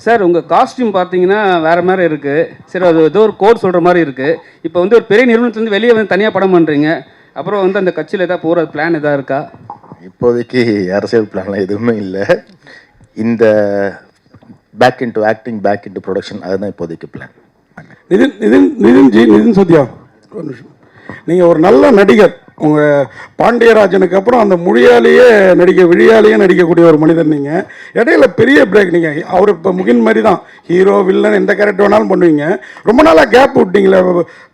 Sir உங்கள் costume பார்த்தீங்கன்னா வேறு மாதிரி இருக்குது. சரி, அது ஏதோ ஒரு கோட் சொல்கிற மாதிரி இருக்குது. இப்போ வந்து ஒரு பெரிய நிறுவனத்துலேருந்து வெளியே வந்து தனியாக படம் பண்ணுறீங்க. அப்புறம் வந்து அந்த கட்சியில் ஏதாவது போகிற பிளான் எதாவது இருக்கா? இப்போதைக்கு அரசியல் பிளான்லாம் எதுவுமே இல்லை. இந்த back into acting, back into production, அதுதான் இப்போதைக்கு பிளான். நிதின் சத்யா, ஒரு நிமிஷம். நீங்கள் ஒரு நல்ல நடிகர். உங்கள் பாண்டியராஜனுக்கு அப்புறம் அந்த விழியாலேயே நடிக்கக்கூடிய ஒரு மனிதர் நீங்கள். இடையில பெரிய பிரேக். நீங்கள் அவர் இப்போ முகின் மாதிரி தான், ஹீரோ வில்லன் எந்த கேரக்டர் வேணாலும் பண்ணுவீங்க. ரொம்ப நாளாக கேப் விட்டீங்களே,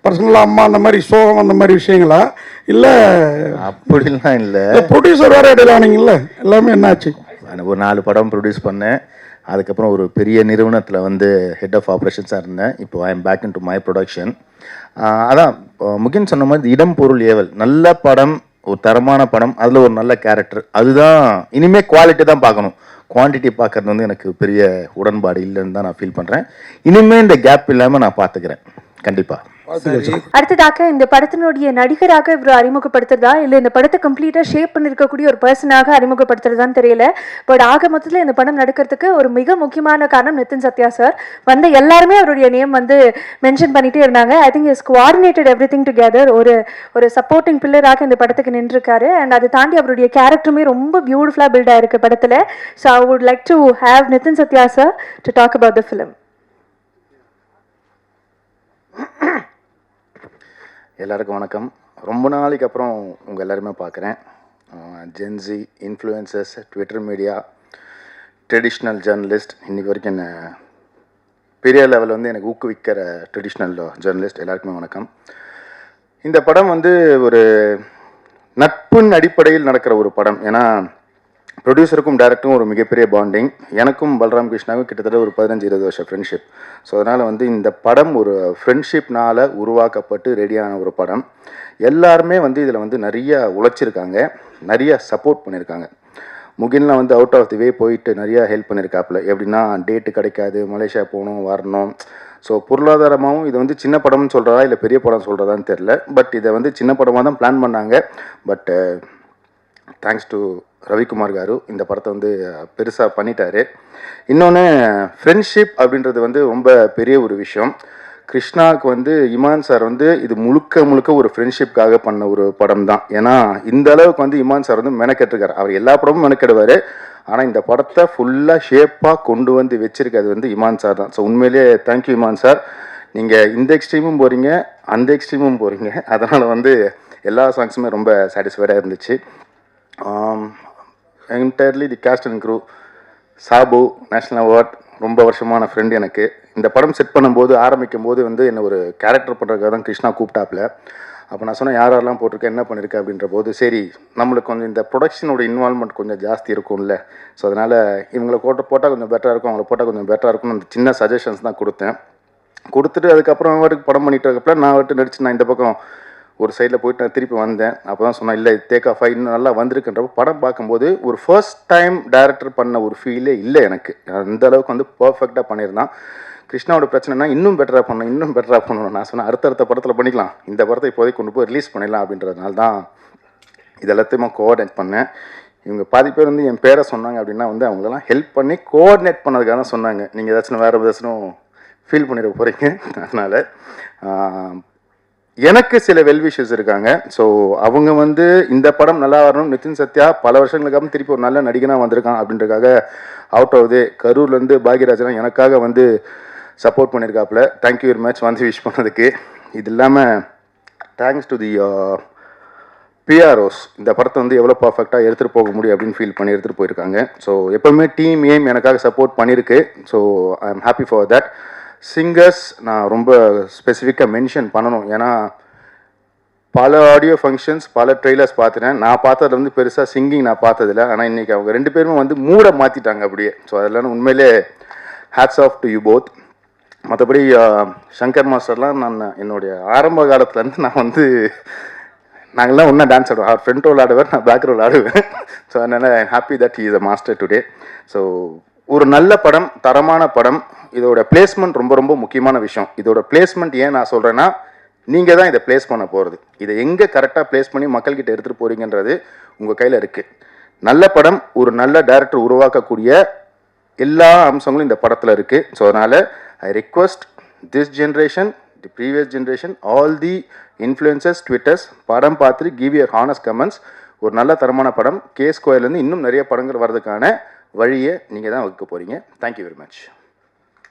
பர்சனலாக அம்மா அந்த மாதிரி சோகம் அந்த மாதிரி விஷயங்களா? இல்லை அப்படிலாம் இல்லை. ப்ரொடியூசர் வேறு இடையில ஆனீங்கல்ல, எல்லாமே என்னாச்சு? ஒரு 4 படம் ப்ரொடியூஸ் பண்ணேன். அதுக்கப்புறம் ஒரு பெரிய நிறுவனத்தில் வந்து ஹெட் ஆஃப் ஆப்ரேஷன்ஸாக இருந்தேன். இப்போ I am back in to my production. அதான் முகின் சொன்ன மாதிரி இடம் பொருள் ஏவல், நல்ல படம், ஒரு தரமான படம், அதில் ஒரு நல்ல கேரக்டர், அதுதான் இனிமேல் குவாலிட்டி தான் பார்க்கணும். குவான்டிட்டி பார்க்கறது வந்து எனக்கு பெரிய உடன்பாடு இல்லைன்னு தான் நான் ஃபீல் பண்ணுறேன். இனிமேல் இந்த கேப் இல்லாமல் நான் பார்த்துக்கிறேன் கண்டிப்பாக. அடுத்ததாக இந்த படத்தினுடைய நடிகராக இவர் அறிமுகப்படுத்துறதா இல்லை இந்த படத்தை கம்ப்ளீட்டா ஷேப் பண்ணிருக்கக்கூடிய ஒரு பர்சனாக அறிமுகப்படுத்துறதான்னு தெரியல. பட் ஆக மொத்தத்தில் இந்த படம் நடக்கிறதுக்கு ஒரு மிக முக்கியமான காரணம் நிதின் சத்யா சார். வந்த எல்லாருமே அவருடைய நேம் வந்து மென்ஷன் பண்ணிட்டே இருந்தாங்க. I think is coordinated every thing together. ஒரு சப்போர்ட்டிங் பில்லராக இந்த படத்துக்கு நின்றுருக்காரு. அண்ட் அதை தாண்டி அவருடைய கேரக்டருமே ரொம்ப பியூட்டிஃபுல்லாக பில்ட் ஆயிருக்கு படத்தில். So I would like to have Nithin Sathya sir to talk about the film. எல்லாருக்கும் வணக்கம். ரொம்ப நாளைக்கு அப்புறம் உங்கள் எல்லாருமே பார்க்குறேன். Gen Z, influencers, Twitter media, traditional journalist, இன்றைக்கி வரைக்கும் என்ன பெரிய லெவலில் வந்து எனக்கு ஊக்குவிக்கிற ட்ரெடிஷ்னல் ஜேர்னலிஸ்ட் எல்லாருக்குமே வணக்கம். இந்த படம் வந்து ஒரு நட்பின் அடிப்படையில் நடக்கிற ஒரு படம். ஏன்னா ப்ரொடியூசருக்கும் டேரக்டரும் ஒரு மிகப்பெரிய பாண்டிங். எனக்கும் பல்ராம் கிருஷ்ணாவுக்கும் கிட்டத்தட்ட ஒரு 15-20 வருஷம் ஃப்ரெண்ட்ஷிப். ஸோ அதனால் வந்து இந்த படம் ஒரு ஃப்ரெண்ட்ஷிப்னால் உருவாக்கப்பட்டு ரெடியான ஒரு படம். எல்லாருமே வந்து இதில் வந்து நிறைய உழைச்சிருக்காங்க, நிறைய சப்போர்ட் பண்ணியிருக்காங்க. முகின்லாம் வந்து அவுட் ஆஃப் தி வே போயிட்டு நிறையா ஹெல்ப் பண்ணியிருக்காப்புல. எப்படின்னா டேட்டு கிடைக்காது, மலேசியா போகணும், வரணும். ஸோ பொருளாதாரமாகவும் இது வந்து சின்ன படம்னு சொல்கிறதா இல்லை பெரிய படம் சொல்கிறதான்னு தெரில. பட் இதை வந்து சின்ன படமாக தான் பிளான் பண்ணாங்க. But thanks to Ravikumar car இந்த படத்தை வந்து பெருசாக பண்ணிட்டாரு. இன்னொன்று, ஃப்ரெண்ட்ஷிப் அப்படின்றது வந்து ரொம்ப பெரிய ஒரு விஷயம். கிருஷ்ணாவுக்கு வந்து இமான் சார் வந்து இது முழுக்க ஒரு ஃப்ரெண்ட்ஷிப்காக பண்ண ஒரு படம் தான். ஏன்னா இந்த அளவுக்கு வந்து இமான் சார் வந்து மெனக்கெட்டுருக்காரு. அவர் எல்லா படமும் மெனக்கெடுவார். ஆனால் இந்த படத்தை ஃபுல்லாக ஷேப்பாக கொண்டு வந்து வச்சிருக்காது வந்து இமான் சார் தான். ஸோ உண்மையிலேயே தேங்க்யூ இமான் சார். நீங்கள் இந்த எக்ஸ்ட்ரீமும் போகிறீங்க, அந்த எக்ஸ்ட்ரீமும் போகிறீங்க. அதனால் வந்து எல்லா சாங்ஸுமே ரொம்ப சாட்டிஸ்ஃபைடாக இருந்துச்சு. Entirely the cast and crew, Sabu national award, ரொம்ப வருஷமான ஃப்ரெண்டு எனக்கு. இந்த படம் செட் பண்ணும்போது ஆரம்பிக்கும் போது வந்து என்ன ஒரு கேரக்டர் பண்ணுறதுக்காக தான் கிருஷ்ணா கூப்பிட்டாப்புல. அப்போ நான் சொன்னேன் யாரெல்லாம் போட்டிருக்கேன், என்ன பண்ணியிருக்கேன் அப்படின்ற போது, சரி நம்மளுக்கு கொஞ்சம் இந்த ப்ரொடக்ஷனோட இன்வால்மெண்ட் கொஞ்சம் ஜாஸ்தி இருக்கும்ல, ஸோ அதனால் இவங்களை போட்டால் கொஞ்சம் பெட்டராக இருக்கும், அவங்கள போட்டால் கொஞ்சம் பெட்டராக இருக்கும்னு அந்த சின்ன சஜஷன்ஸ் தான் கொடுத்துட்டு அதுக்கப்புறம் அவருக்கு படம் பண்ணிட்டு இருக்கப்பல நான் அவர்கிட்ட நடிச்சு நான் இந்த பக்கம் ஒரு சைடில் போயிட்டு நான் திருப்பி வந்தேன். அப்போ தான் சொன்னேன், இல்லை டேக் ஆஃப் இன்னும் நல்லா வந்திருக்குன்றப்போ படம் பார்க்கும்போது ஒரு ஃபர்ஸ்ட் டைம் டைரக்டர் பண்ண ஒரு ஃபீலே இல்லை எனக்கு. அந்த அளவுக்கு வந்து பர்ஃபெக்டாக பண்ணியிருந்தான். கிருஷ்ணாவோட பிரச்சனைனா இன்னும் பெட்டராக பண்ணணும். நான் சொன்னேன் அடுத்தடுத்த படத்தில் பண்ணிக்கலாம், இந்த படத்தை இப்போதைக்கு கொண்டு போய் ரிலீஸ் பண்ணிடலாம் அப்படின்றதுனால தான் இது எல்லாத்தையுமே கோஆர்டினேட் பண்ணேன். இவங்க பாதி பேர் வந்து என் பேரை சொன்னாங்க அப்படின்னா வந்து அவங்களெல்லாம் ஹெல்ப் பண்ணி கோஆர்டினேட் பண்ணதுக்காக தான் சொன்னாங்க. நீங்கள் ஏதாச்சும் வேறு ஏதாச்சும் ஃபீல் பண்ணிட போகிறீங்க. அதனால் எனக்கு சில வெல்விஷஸ் இருக்காங்க. ஸோ அவங்க வந்து இந்த படம் நல்லா வரணும், நிதின் சத்யா பல வருஷங்களுக்கு அப்புறம் திருப்பி ஒரு நல்ல நடிகனாக வந்திருக்கான் அப்படின்றக்காக அவுட் ஆகுது. கரூர்லேருந்து பாக்யராஜனா எனக்காக வந்து சப்போர்ட் பண்ணியிருக்காப்புல. தேங்க்யூ வெரி மச் வந்து விஷ் பண்ணதுக்கு. இது இல்லாமல் தேங்க்ஸ் டு தி பிஆர்ஓஸ், இந்த படத்தை வந்து எவ்வளோ பர்ஃபெக்டாக எடுத்துகிட்டு போக முடியும் அப்படின்னு ஃபீல் பண்ணி எடுத்துகிட்டு போயிருக்காங்க. ஸோ எப்போவுமே டீம் ஏம் எனக்காக சப்போர்ட் பண்ணியிருக்கு. So I am happy for that. Singers நான் ரொம்ப ஸ்பெசிஃபிக்காக மென்ஷன் பண்ணணும். ஏன்னா பல ஆடியோ ஃபங்க்ஷன்ஸ், பல ட்ரெய்லர்ஸ் பார்த்துட்டேன். நான் பார்த்ததுல வந்து பெருசாக சிங்கிங் நான் பார்த்ததில்ல. ஆனால் இன்றைக்கி அவங்க 2 பேருமே வந்து மூட மாற்றிட்டாங்க அப்படியே. ஸோ அதெல்லாம் உண்மையிலே hats off to you both. மற்றபடி சங்கர் மாஸ்டர்லாம் நான் என்னுடைய ஆரம்ப காலத்துலேருந்து நான் வந்து நாங்கள்லாம் ஒன்றா டான்ஸ் ஆடுவோம். அவர் ஃப்ரண்ட் ரோல் ஆடுவார், நான் பேக் ரோல் ஆடுவேன். ஸோ அதனால் I happy that he is a master today. So ஒரு நல்ல படம், தரமான படம். இதோட பிளேஸ்மெண்ட் ரொம்ப முக்கியமான விஷயம். இதோட பிளேஸ்மெண்ட் ஏன் நான் சொல்கிறேன்னா, நீங்கள் தான் இதை பிளேஸ் பண்ண போகிறது. இதை எங்கே கரெக்டாக பிளேஸ் பண்ணி மக்கள்கிட்ட எடுத்துகிட்டு போகிறீங்கன்றது உங்கள் கையில் இருக்குது. நல்ல படம், ஒரு நல்ல டைரக்டர் உருவாக்கக்கூடிய எல்லா அம்சங்களும் இந்த படத்தில் இருக்குது. ஸோ அதனால் I request this generation, the previous generation, all the influencers, Twitters, படம் பார்த்துட்டு கிவ் யுவர் ஹானஸ்ட் கமெண்ட்ஸ். ஒரு நல்ல தரமான படம். K Squareலேருந்து இன்னும் நிறைய படங்கள் வர்றதுக்கான வழியை நீங்கள் தான் வகுக்க போகிறீங்க. Thank you very much.